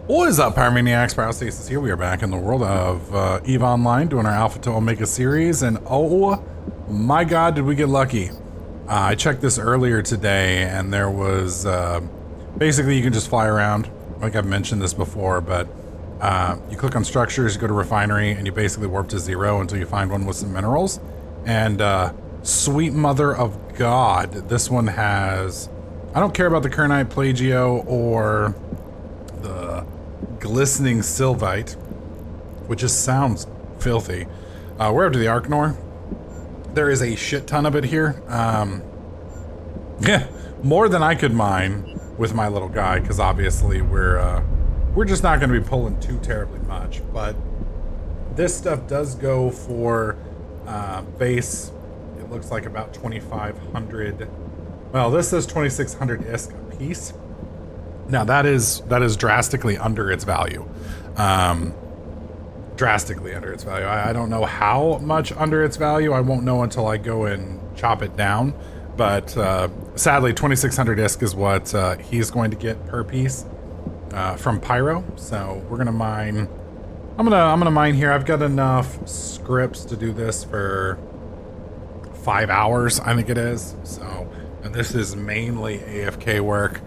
What is up, Pyromaniacs? Parastasis here. We are back in the world of EVE Online doing our Alpha to Omega series, and oh my god, did we get lucky. I checked this earlier today, and there was, basically you can just fly around. Like I've mentioned this before, but you click on structures, you go to refinery, and you basically warp to 0 until you find one with some minerals. And sweet mother of God, this one has, I don't care about the Kernite, Plagio, or the glistening Sylvite, which just sounds filthy. We're up to the Arkonor. There is a shit ton of it here. Yeah, more than I could mine with my little guy, because obviously we're just not going to be pulling too terribly much. But this stuff does go for base. It looks like about 2,500. Well, this says 2,600 ISK a piece. Now that is drastically under its value. Drastically under its value. I don't know how much under its value. I won't know until I go and chop it down. But sadly, 2,600 ISK is what he's going to get per piece from Pyro. So we're gonna mine. I'm gonna mine here. I've got enough scripts to do this for 5 hours, I think it is. So, and this is mainly AFK work.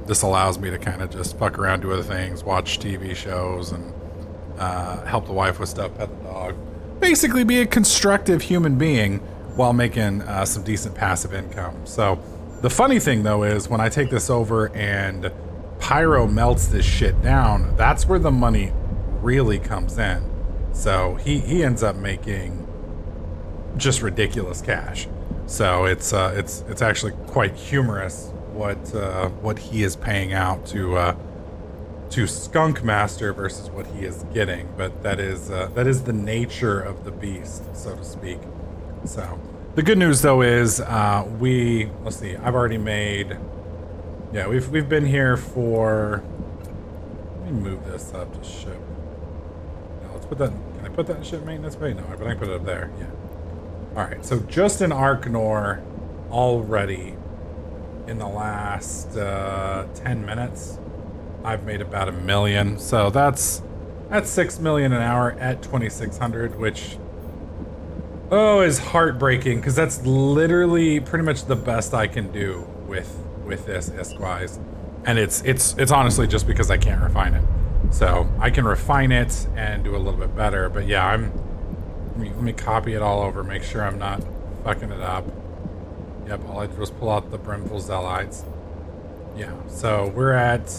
This allows me to kind of just fuck around, do other things, watch TV shows, and help the wife with stuff, pet the dog. Basically be a constructive human being while making some decent passive income. So the funny thing though is when I take this over and Pyro melts this shit down, that's where the money really comes in. So he ends up making just ridiculous cash. So it's actually quite humorous what he is paying out to Skunk Master versus what he is getting, but that is the nature of the beast, so to speak. So the good news though is let's see, I've already made, yeah, we've been here for, let me move this up to ship. Now let's put that, can I put that in ship maintenance bay? No, but I can put it up there. Yeah. All right, so just in Arkonor already, in the last 10 minutes, I've made about $1 million. So that's 6 million an hour at 2,600, which is heartbreaking, because that's literally pretty much the best I can do with this ISK-wise. And it's honestly just because I can't refine it. So I can refine it and do a little bit better. But yeah, let me copy it all over, make sure I'm not fucking it up. Yep, all I did was pull out the Brimful Zealots. Yeah, so we're at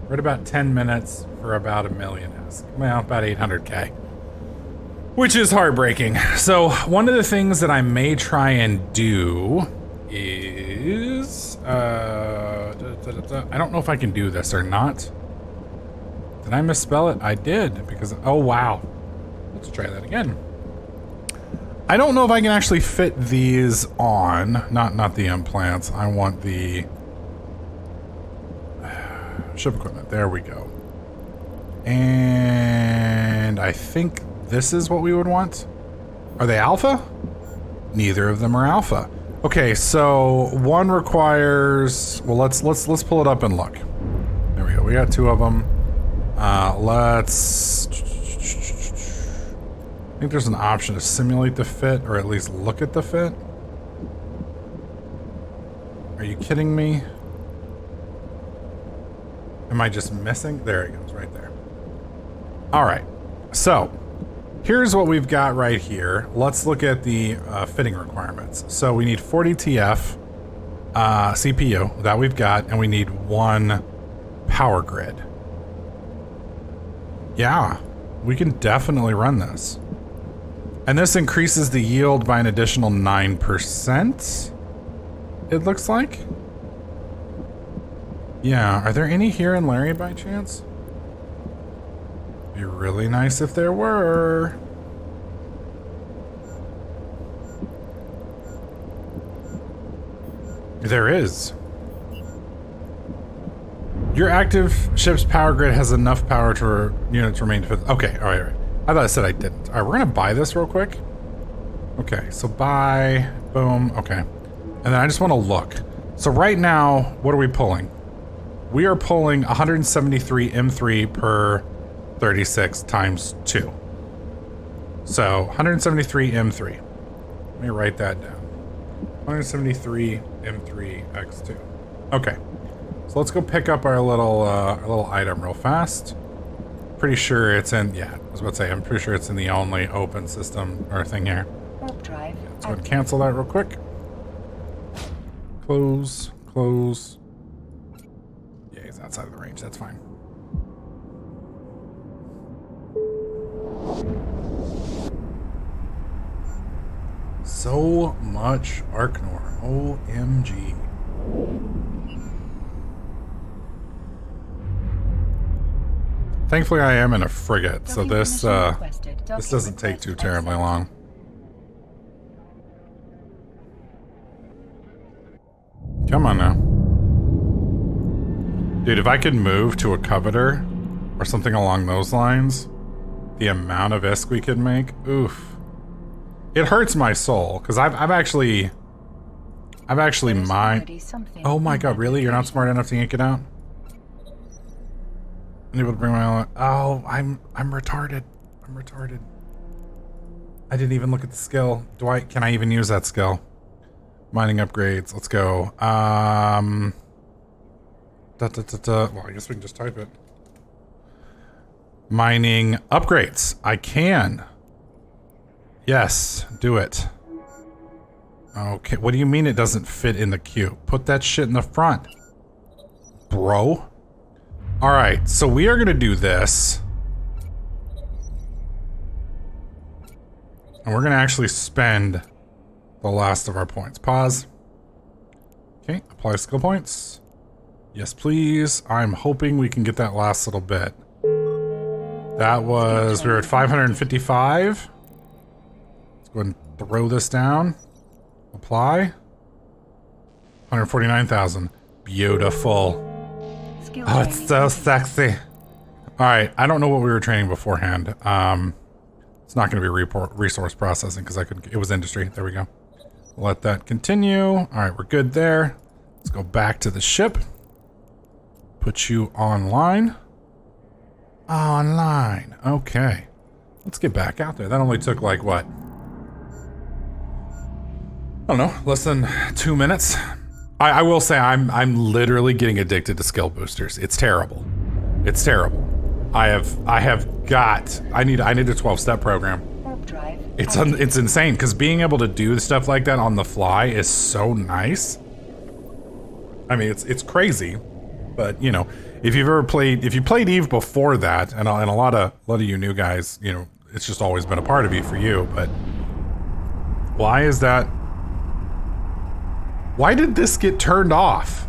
about 10 minutes for about $1 million. Well, about 800K. Which is heartbreaking. So one of the things that I may try and do is... I don't know if I can do this or not. Did I misspell it? I did, because... Oh, wow. Let's try that again. I don't know if I can actually fit these on, not the implants. I want the ship equipment. There we go. And I think this is what we would want. Are they alpha? Neither of them are alpha. Okay, so one requires, well, let's pull it up and look. There we go. We got 2 of them. I think there's an option to simulate the fit, or at least look at the fit. Are you kidding me? Am I just missing? There it goes, right there. All right, so here's what we've got right here. Let's look at the fitting requirements. So we need 40 TF CPU, that we've got, and we need 1 power grid. Yeah, we can definitely run this. And this increases the yield by an additional 9%, it looks like. Yeah, are there any here in Larry by chance? Be really nice if there were. There is. Your active ship's power grid has enough power to units remain fit. Okay, all right. I thought I said I didn't. All right, we're gonna buy this real quick. Okay, so buy, boom, okay. And then I just want to look. So right now, what are we pulling? we are pulling 173 M3 per 36 times 2. So 173 M3. Let me write that down. 173 M3 X2. Okay. So let's go pick up our little item real fast. Pretty sure it's in, yeah, I was about to say, I'm pretty sure it's in the only open system or thing here. Warp drive. Let's go ahead and cancel that real quick. Close, close. Yeah, he's outside of the range, that's fine. So much Arkonor. OMG. Thankfully I am in a frigate, so this doesn't take too terribly long. Come on now. Dude, if I could move to a coveter or something along those lines, the amount of ISK we could make, oof. It hurts my soul, because I've actually mined. Oh my god, really? You're not smart enough to yank it out? Unable to bring my own. Oh, I'm retarded. I'm retarded. I didn't even look at the skill. Can I even use that skill? Mining upgrades. Let's go. Well, I guess we can just type it. Mining upgrades. I can. Yes, do it. Okay, what do you mean it doesn't fit in the queue? Put that shit in the front, bro. All right, so we are gonna do this. And we're gonna actually spend the last of our points. Pause. Okay, apply skill points. Yes, please. I'm hoping we can get that last little bit. That was, we were at 555. Let's go ahead and throw this down. Apply. 149,000. Beautiful. Oh, it's so sexy. Alright, I don't know what we were training beforehand. It's not going to be resource processing because it was industry. There we go. Let that continue. Alright, we're good there. Let's go back to the ship. Put you online. Online. Okay. Let's get back out there. That only took like what? I don't know, less than 2 minutes. I will say I'm literally getting addicted to skill boosters. It's terrible. It's terrible. I need a 12-step program. It's insane because being able to do stuff like that on the fly is so nice. I mean, it's crazy, but you know, if you played Eve before that, and a lot of you new guys, you know, it's just always been a part of Eve for you. But why is that? Why did this get turned off?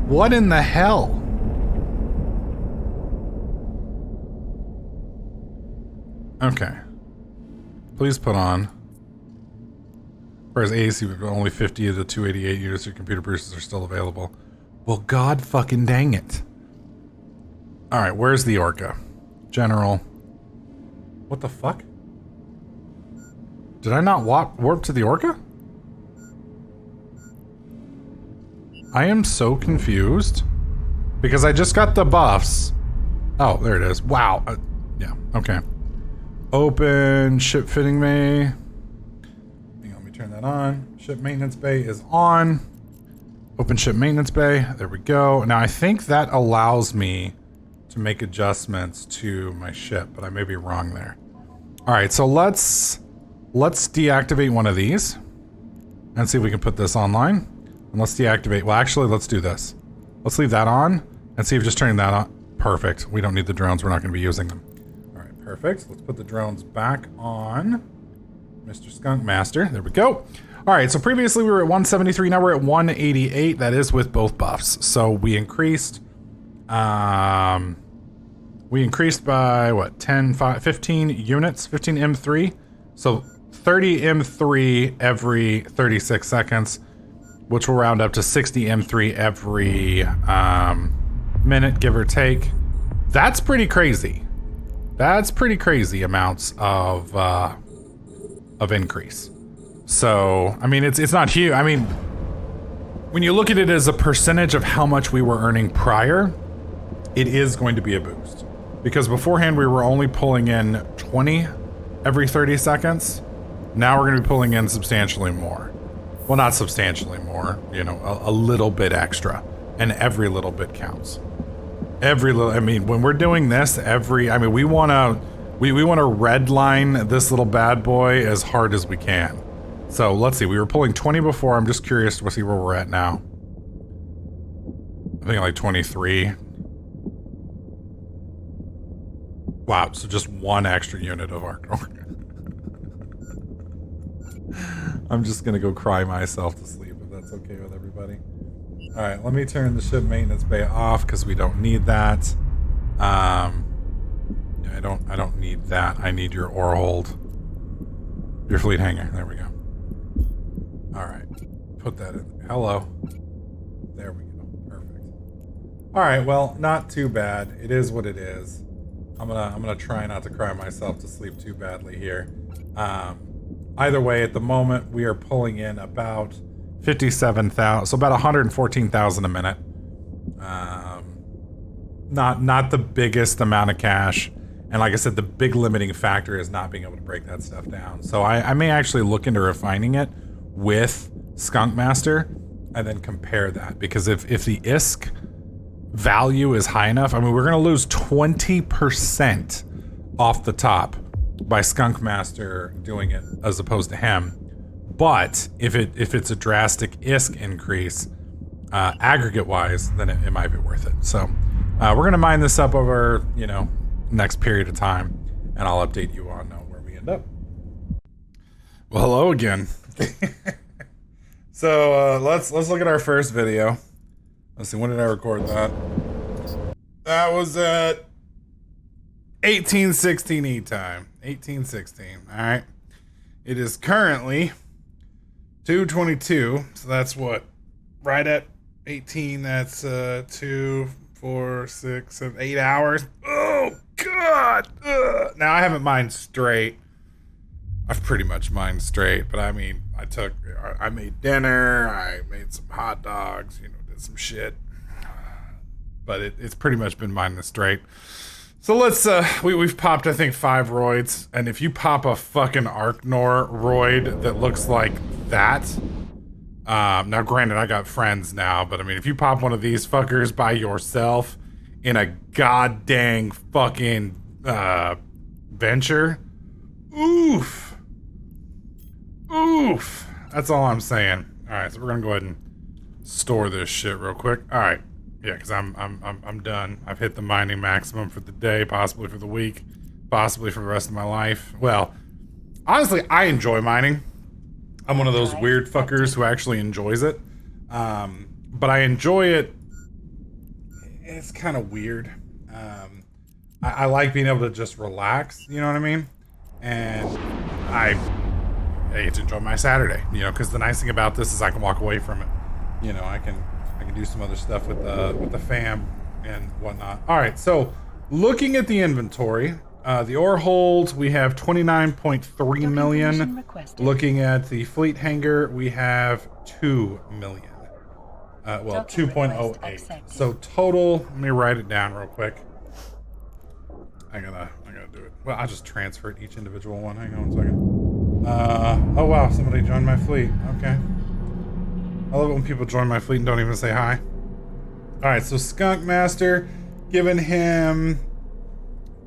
What in the hell? Okay. Please put on. Whereas AC, only 50 of the 288 units of your computer boosters are still available. Well, god fucking dang it. Alright, where's the Orca? General. What the fuck? Did I not warp to the Orca? I am so confused. Because I just got the buffs. Oh, there it is. Wow. Yeah, okay. Open ship fitting bay. Let me turn that on. Ship maintenance bay is on. Open ship maintenance bay. There we go. Now I think that allows me to make adjustments to my ship, but I may be wrong there. All right, so let's deactivate one of these and see if we can put this online. And let's deactivate. Well, actually, let's do this. Let's leave that on and see if just turning that on. Perfect. We don't need the drones. We're not going to be using them. All right, perfect. Let's put the drones back on. Mr. Skunk Master. There we go. All right, so previously we were at 173. Now we're at 188. That is with both buffs. So we increased by what? 15 units, 15 M3. So 30 M3 every 36 seconds, which will round up to 60 M3 every minute, give or take. That's pretty crazy. That's pretty crazy amounts of increase. So, I mean, it's not huge. I mean, when you look at it as a percentage of how much we were earning prior, it is going to be a boost. Because beforehand we were only pulling in 20 every 30 seconds. Now we're going to be pulling in substantially more. Well, not substantially more, you know, a little bit extra. And every little bit counts. Every little, I mean, when we're doing this, we want to redline this little bad boy as hard as we can. So let's see, we were pulling 20 before. I'm just curious to see where we're at now. I think like 23. Wow, so just one extra unit of Arkonor. I'm just gonna go cry myself to sleep if that's okay with everybody. All right, let me turn the ship maintenance bay off because we don't need that. Yeah, I don't need that. I need your ore hold. Your fleet hangar. There we go. All right, put that in. Hello. There we go. Perfect. All right. Well, not too bad. It is what it is. I'm gonna try not to cry myself to sleep too badly here. Either way, at the moment we are pulling in about 57,000, so about 114,000 a minute. Not the biggest amount of cash. And like I said, the big limiting factor is not being able to break that stuff down. So I may actually look into refining it with Skunk Master and then compare that. Because if the ISK value is high enough, I mean, we're going to lose 20% off the top by Skunk Master doing it as opposed to him. But if it's a drastic ISK increase, aggregate-wise, then it might be worth it. So we're going to mine this up over, you know, next period of time, and I'll update you on where we end up. Well, hello again. So let's look at our first video. Let's see, when did I record that? That was at 1816 E time. 1816. All right. It is currently 2:22. So that's what? Right at 18. That's 2, 4, 6, 7, 8 hours. Oh God. Ugh. Now I haven't mined straight. I've pretty much mined straight, but I mean, I made dinner, I made some hot dogs, you know, did some shit. But it's pretty much been mining straight. So let's, we've popped, I think, 5 roids. And if you pop a fucking Arkonor roid that looks like that, now granted, I got friends now, but I mean, if you pop one of these fuckers by yourself in a goddamn fucking, venture, oof. Oof. That's all I'm saying. All right, so we're gonna go ahead and store this shit real quick. All right. Yeah, because I'm done. I've hit the mining maximum for the day, possibly for the week, possibly for the rest of my life. Well, honestly, I enjoy mining. I'm one of those weird fuckers who actually enjoys it. But I enjoy it. It's kind of weird. I like being able to just relax, you know what I mean? And I get to enjoy my Saturday, you know, because the nice thing about this is I can walk away from it. You know, I can do some other stuff with the fam and whatnot. All right, so looking at the inventory, the ore hold, we have 29.3 million. Looking at the fleet hangar, we have 2 million. Well, 2.08. So total, let me write it down real quick. I gotta do it. Well, I'll just transfer each individual one. Hang on 1 second. Oh wow, somebody joined my fleet. Okay. I love it when people join my fleet and don't even say hi. Alright, so Skunk Master, giving him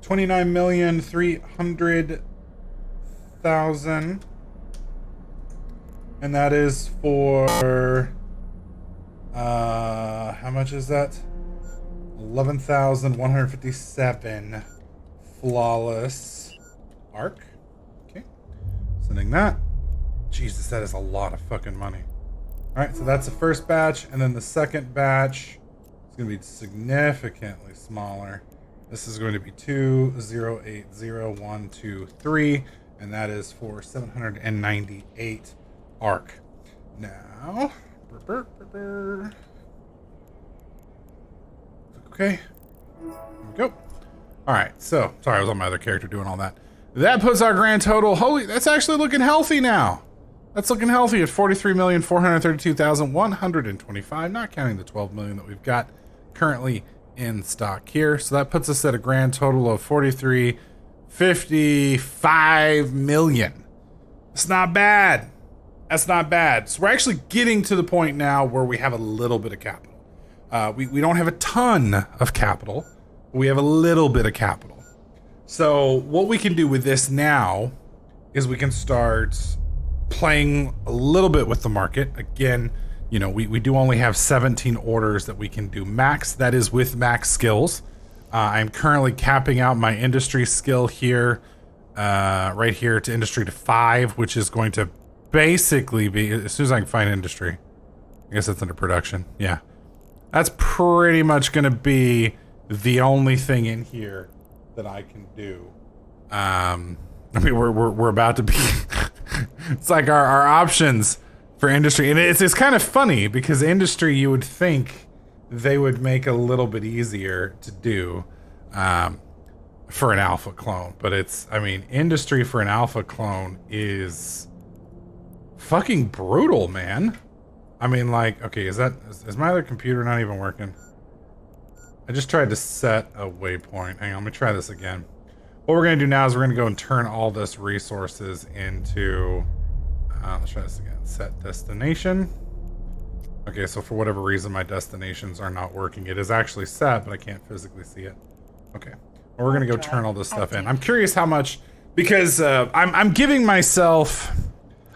29,300,000. And that is for how much is that? 11,157 flawless arc. Okay. Sending that. Jesus, that is a lot of fucking money. Alright, so that's the first batch, and then the second batch is going to be significantly smaller. This is going to be 2080123, and that is for 798 arc. Now, okay, there we go. Alright, so, sorry, I was on my other character doing all that. That puts our grand total, holy, that's actually looking healthy now. That's looking healthy at 43,432,125, not counting the 12 million that we've got currently in stock here. So that puts us at a grand total of 43.55 million. It's not bad. That's not bad. So we're actually getting to the point now where we have a little bit of capital. We don't have a ton of capital. We have a little bit of capital. So what we can do with this now is we can start playing a little bit with the market. Again, you know, we do only have 17 orders that we can do max. That is with max skills. I'm currently capping out my industry skill here, right here to industry to 5, which is going to basically be, as soon as I can find industry, I guess that's under production. Yeah. That's pretty much going to be the only thing in here that I can do. I mean, we're about to be, it's like our options for industry. And it's kind of funny because industry, you would think they would make a little bit easier to do for an alpha clone. But it's, I mean, industry for an alpha clone is fucking brutal, man. I mean, like, okay, is my other computer not even working? I just tried to set a waypoint. Hang on, let me try this again. What we're gonna do now is we're gonna go and turn all this resources into, let's try this again. Set destination. Okay, so for whatever reason, my destinations are not working. It is actually set, but I can't physically see it. Okay, well, we're gonna go turn all this stuff in. I'm curious how much, because I'm giving myself,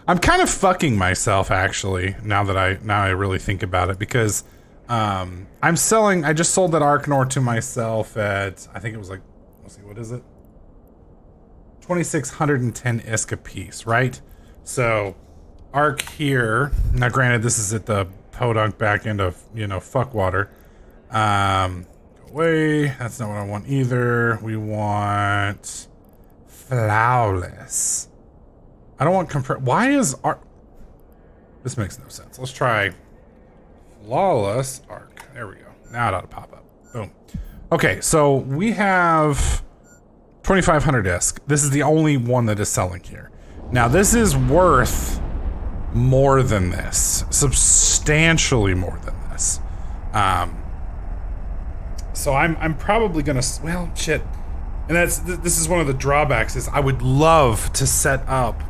I'm kind of fucking myself actually, now that I really think about it, because I'm selling, I just sold that Arkonor to myself at, I think it was like, let's see, what is it? 2,610 ISK a piece, right? So Arc here, now granted this is at the podunk back end of, you know, fuckwater. Go away, that's not what I want either. We want flawless. I don't want compress. Why is Arc? This makes no sense. Let's try flawless Arc. There we go. Now it ought to pop up. Boom. Okay, so we have 2,500 ISK. This is the only one that is selling here. Now this is worth more than this, substantially more than this. So I'm probably gonna, well, shit. And this is one of the drawbacks is I would love to set up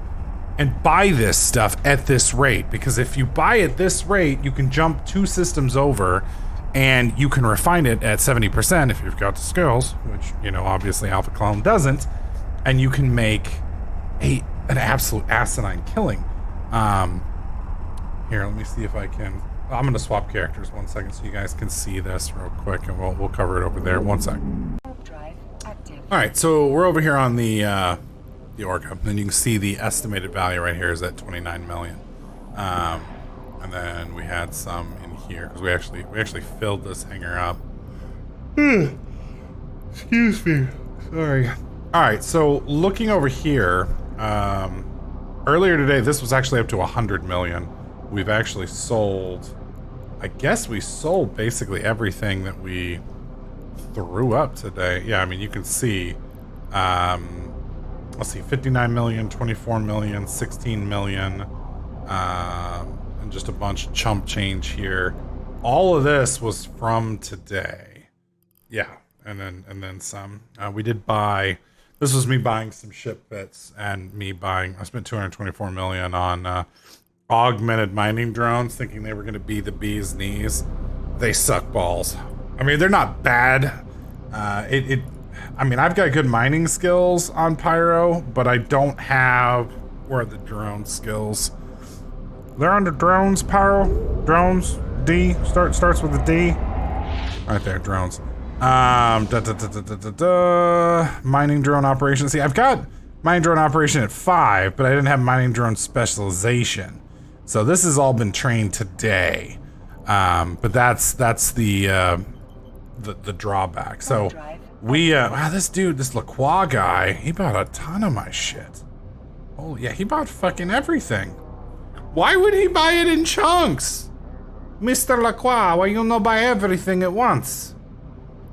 and buy this stuff at this rate, because if you buy at this rate, you can jump 2 systems over and you can refine it at 70% if you've got the skills, which, you know, obviously Alpha Clone doesn't, and you can make an absolute asinine killing. Here, let me see if I can, I'm gonna swap characters 1 second so you guys can see this real quick, and we'll cover it over there. 1 sec. All right, so we're over here on the Orca, and you can see the estimated value right here is at 29 million. And then we had some in here because we actually filled this hangar up. Excuse me, sorry. All right, so looking over here, earlier today this was actually up to 100 million. We've actually sold, I guess we sold basically everything that we threw up today. Yeah, I mean, you can see, let's see, 59 million, 24 million, 16 million, and just a bunch of chump change here. All of this was from today. Yeah, and then some. We did buy, this was me buying some ship bits and me buying, I spent 224 million on augmented mining drones, thinking they were going to be the bee's knees. They suck balls. I mean, they're not bad. I mean, I've got good mining skills on Pyro, but I don't have, where are the drone skills? They're under drones, Pyro, drones, D, starts with a D. Right there, drones. Mining drone operation. See, I've got mining drone operation at 5, but I didn't have mining drone specialization. So this has all been trained today. But that's the drawback. So we, wow, this dude, this Lacroix guy, he bought a ton of my shit. Oh yeah, he bought fucking everything. Why would he buy it in chunks? Mr. Lacroix, why you not buy everything at once?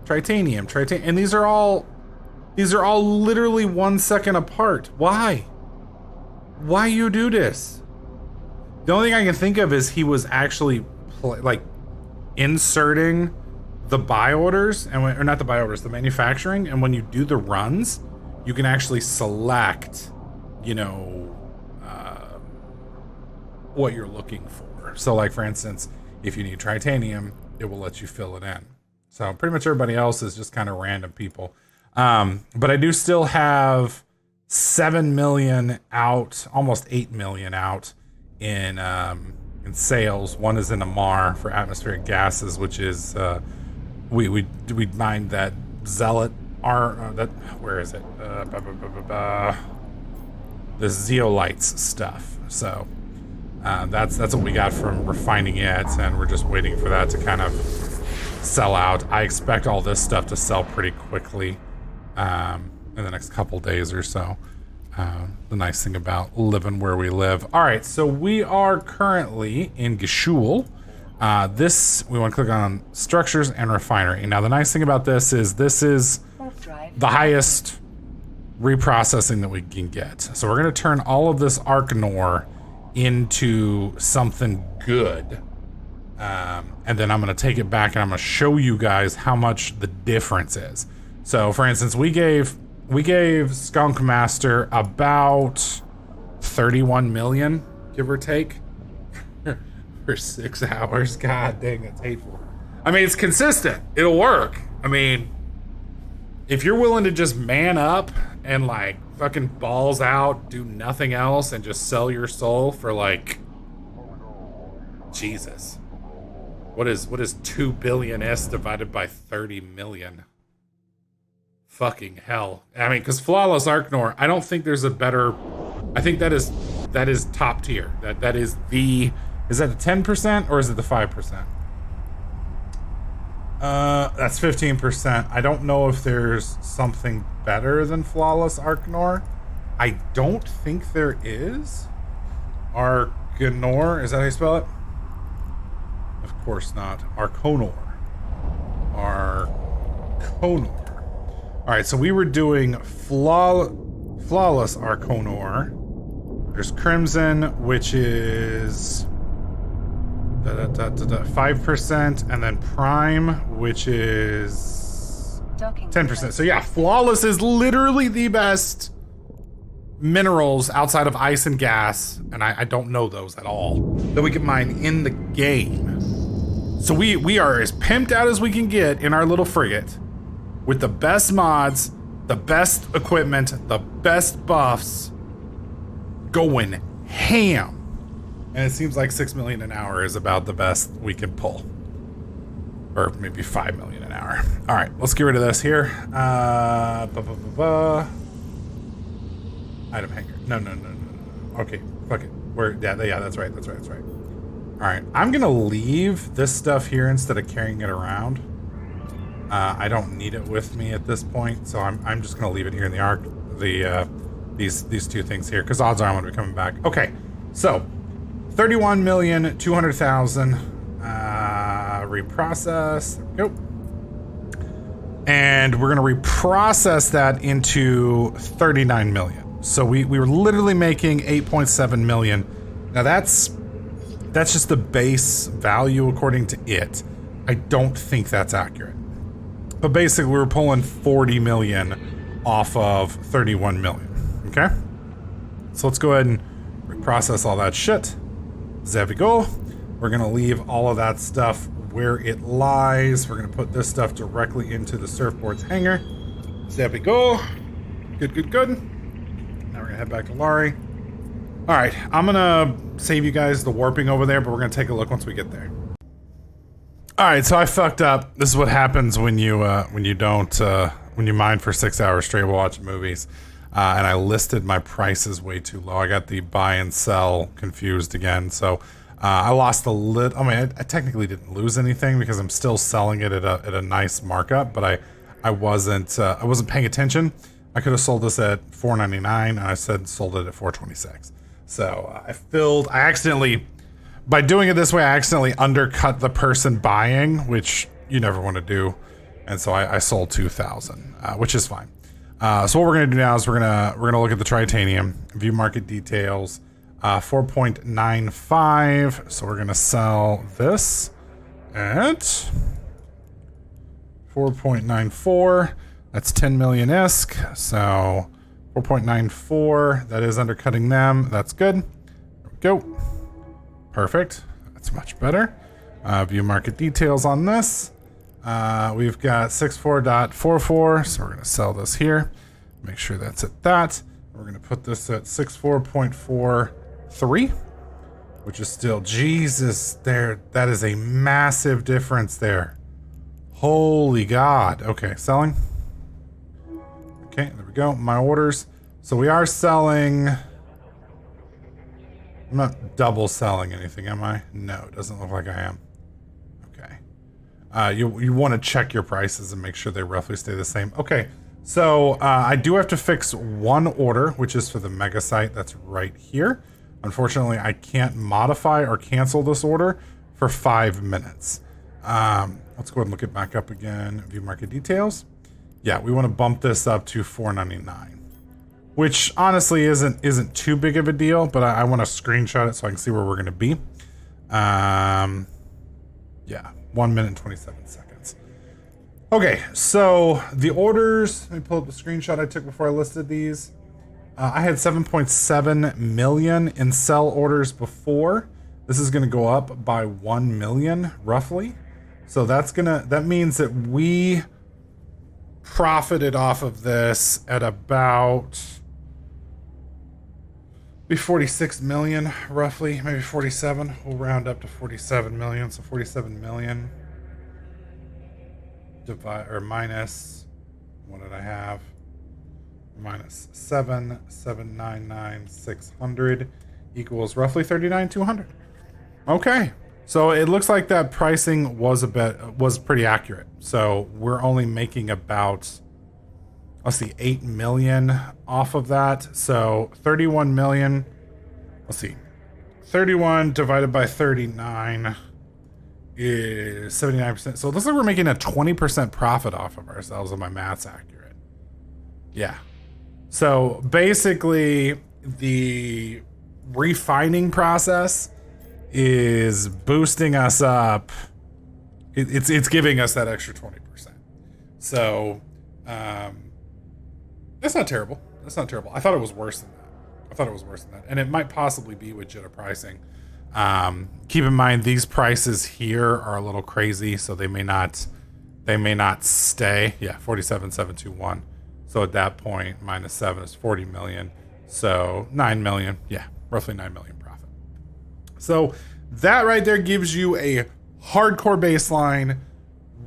Titanium, and these are all literally 1 second apart. Why? Why you do this? The only thing I can think of is he was actually like inserting the buy orders or not the buy orders, the manufacturing. And when you do the runs, you can actually select, you know, what you're looking for. So like, for instance, if you need titanium, it will let you fill it in. So pretty much everybody else is just kind of random people. But I do still have 7 million out, almost 8 million out in sales. One is in Amar for atmospheric gases, which is we mined that zealot where is it? The zeolites stuff. So that's what we got from refining it, and we're just waiting for that to kind of sell out. I expect all this stuff to sell pretty quickly in the next couple days or so. The nice thing about living where we live. All right, so we are currently in Gishul. We want to click on structures and refinery. Now, the nice thing about this is the highest reprocessing that we can get. So we're going to turn all of this Arkonor into something good. And then I'm going to take it back and I'm going to show you guys how much the difference is. So, for instance, we gave Skunk Master about 31 million, give or take, for 6 hours. God dang, that's hateful. I mean, it's consistent. It'll work. I mean, if you're willing to just man up and like fucking balls out, do nothing else, and just sell your soul for like, Jesus. What is 2 billion S divided by 30 million? Fucking hell. I mean, because Flawless Arkonor, I don't think there's a better... I think that is top tier. That is the... Is that the 10% or is it the 5%? That's 15%. I don't know if there's something better than Flawless Arkonor. I don't think there is. Arkonor, is that how you spell it? Of course not. Arkonor. Arkonor. Alright, so we were doing Flawless Arkonor. There's Crimson, which is 5%, and then Prime, which is 10%. So yeah, Flawless is literally the best minerals outside of ice and gas, and I don't know those at all, that we can mine in the game. So we are as pimped out as we can get in our little frigate, with the best mods, the best equipment, the best buffs, going ham. And it seems like 6 million an hour is about the best we can pull. Or maybe 5 million an hour. All right, let's get rid of this here. Item hanger. No. Okay, fuck it. Yeah, that's right. All right, I'm gonna leave this stuff here instead of carrying it around. I don't need it with me at this point, so I'm just gonna leave it here in the Ark. These two things here, because odds are I'm gonna be coming back. Okay, so 31,200,000 reprocess. There we go. And we're gonna reprocess that into 39 million. So we were literally making 8.7 million. Now that's just the base value according to it. I don't think that's accurate. But basically we were pulling 40 million off of 31 million. Okay? So let's go ahead and reprocess all that shit. There we go. We're gonna leave all of that stuff where it lies. We're gonna put this stuff directly into the surfboard's hangar. There we go. Good. Now we're gonna head back to Laurie. All right, I'm gonna save you guys the warping over there, but we're gonna take a look once we get there. All right, so I fucked up. This is what happens when you mine for 6 hours straight while watching movies. And I listed my prices way too low. I got the buy and sell confused again. So I lost a little. I mean, I technically didn't lose anything because I'm still selling it at a nice markup. But I wasn't paying attention. I could have sold this at $4.99, and I sold it at $4.26. So by doing it this way, I accidentally undercut the person buying, which you never want to do. And so I sold 2,000, which is fine. So what we're gonna do now is we're gonna look at the titanium, view market details. 4.95. So we're going to sell this at 4.94. That's 10 million ISK. So 4.94. That is undercutting them. That's good. There we go. Perfect. That's much better. View market details on this. We've got 64.44. So we're going to sell this here. Make sure that's at that. We're going to put this at 64.43, which is still, Jesus, there. That is a massive difference there. Holy God. Okay, selling. Okay, there we go. My orders. So we are selling. I'm not double selling anything, am I? No, it doesn't look like I am. Okay. You want to check your prices and make sure they roughly stay the same. Okay. So I do have to fix one order, which is for the mega site that's right here. Unfortunately, I can't modify or cancel this order for 5 minutes. Let's go ahead and look it back up again. View market details. Yeah, we want to bump this up to 4.99, which honestly isn't too big of a deal, but I want to screenshot it so I can see where we're going to be. Yeah, 1 minute and 27 seconds. Okay, so the orders, let me pull up the screenshot I took before I listed these. I had 7.7 million in sell orders before. This is going to go up by 1 million roughly. So that means that we profited off of this at about maybe 46 million roughly, maybe 47. We'll round up to 47 million. So 47 million. Divide or minus, what did I have? Minus 7,799,600 equals roughly 39,200. Okay, so it looks like that pricing was pretty accurate. So we're only making about, let's see, 8 million off of that. So 31 million. Let's see, 31 divided by 39. Is 79%. So it looks like we're making a 20% profit off of ourselves if my math's accurate. Yeah. So basically the refining process is boosting us up. It's giving us that extra 20%. So that's not terrible. That's not terrible. I thought it was worse than that. And it might possibly be with jitter pricing. Keep in mind these prices here are a little crazy, so they may not stay. Yeah, 47,721. So at that point, minus 7 is 40 million. So 9 million. Yeah, roughly 9 million profit. So that right there gives you a hardcore baseline,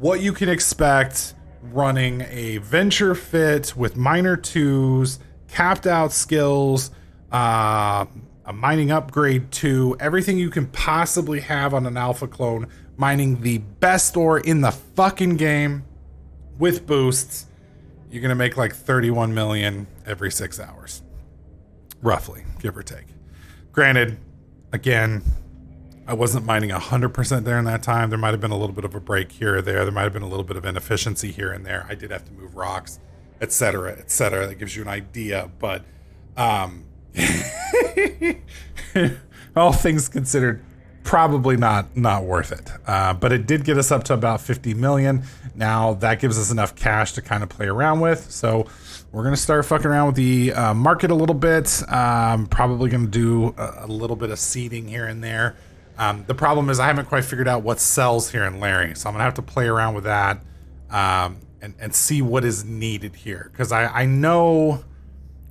what you can expect running a venture fit with minor twos, capped out skills, a mining upgrade 2, everything you can possibly have on an alpha clone, mining the best ore in the fucking game with boosts. You're going to make like 31 million every 6 hours. Roughly, give or take. Granted, again, I wasn't mining 100% there in that time. There might have been a little bit of a break here or there. There might have been a little bit of inefficiency here and there. I did have to move rocks, etc., etc. That gives you an idea, but all things considered, probably not worth it. But it did get us up to about 50 million. Now that gives us enough cash to kind of play around with. So we're going to start fucking around with the market a little bit. Probably going to do a little bit of seeding here and there. The problem is I haven't quite figured out what sells here in Larry. So I'm going to have to play around with that and see what is needed here. Because I know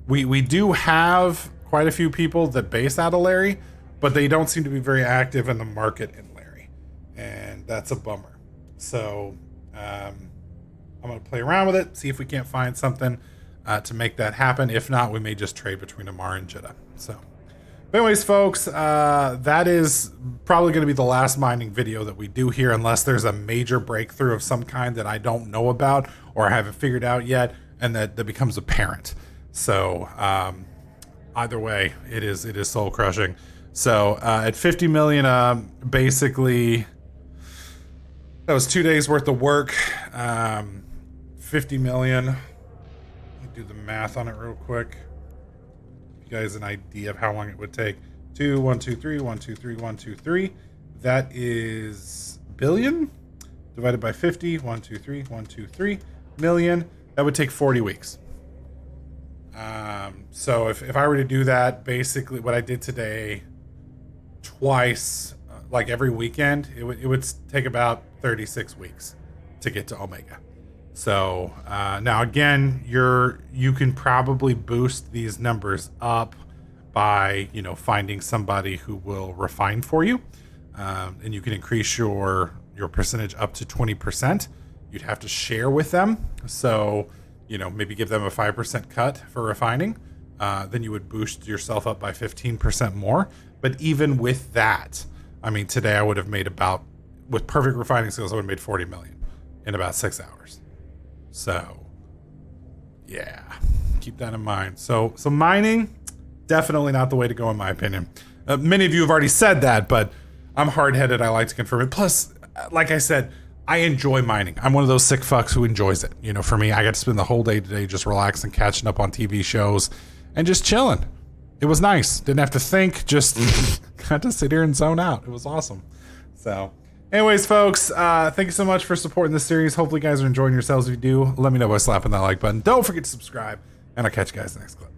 we do have quite a few people that base out of Larry, but they don't seem to be very active in the market in Larry. And that's a bummer. So I'm going to play around with it, see if we can't find something to make that happen. If not, we may just trade between Amar and Jitta. So, but anyways, folks, that is probably going to be the last mining video that we do here, unless there's a major breakthrough of some kind that I don't know about or I haven't figured out yet, and that becomes apparent. So either way, it is soul crushing. So at 50 million, basically that was 2 days worth of work. 50 million. Let me do the math on it real quick. Give you guys an idea of how long it would take. 2, 1, 2, 3, 1, 2, 3, 1, 2, 3. That is billion divided by 50. 1, 2, 3, 1, 2, 3 million. That would take 40 weeks. So if I were to do that, basically what I did today twice, like every weekend, it would take about 36 weeks to get to Omega. So now again, you can probably boost these numbers up by finding somebody who will refine for you, and you can increase your percentage up to 20%. You'd have to share with them, so maybe give them a 5% cut for refining. Then you would boost yourself up by 15% more. But even with that, I mean, today I would have made with perfect refining skills, I would have made 40 million in about 6 hours. So yeah, keep that in mind. So mining, definitely not the way to go in my opinion. Many of you have already said that, but I'm hard-headed. I like to confirm it. Plus, like I said, I enjoy mining. I'm one of those sick fucks who enjoys it. For me, I got to spend the whole day today just relaxing, catching up on TV shows, and just chilling. It was nice. Didn't have to think. Just got to sit here and zone out. It was awesome. So, anyways, folks, thank you so much for supporting this series. Hopefully, you guys are enjoying yourselves. If you do, let me know by slapping that like button. Don't forget to subscribe, and I'll catch you guys in the next clip.